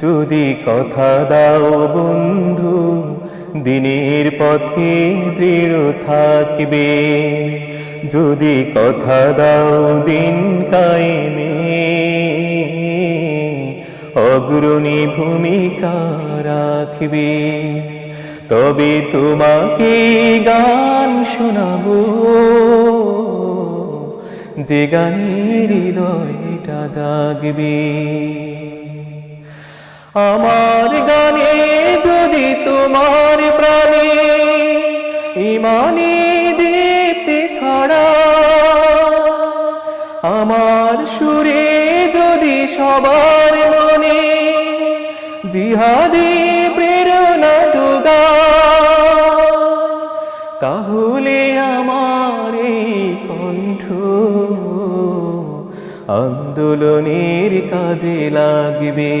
যদি কথা দাও বন্ধু দিনের পথে দৃঢ় থাকবে, যদি কথা দাও দিন কায়েমে অগ্রণী ভূমিকা রাখবে, তবে তোমাকে গান শোনাবো যে গানের হৃদয়টা জাগবে। আমার গানে যদি তোমার প্রাণে ইমানি দীপ্তি ছড়া, আমার সুরে যদি সবার মনে জিহাদি প্রেরণা যোগা, তাহলে আমার এই কণ্ঠ আন্দোলনের কাজে লাগবে।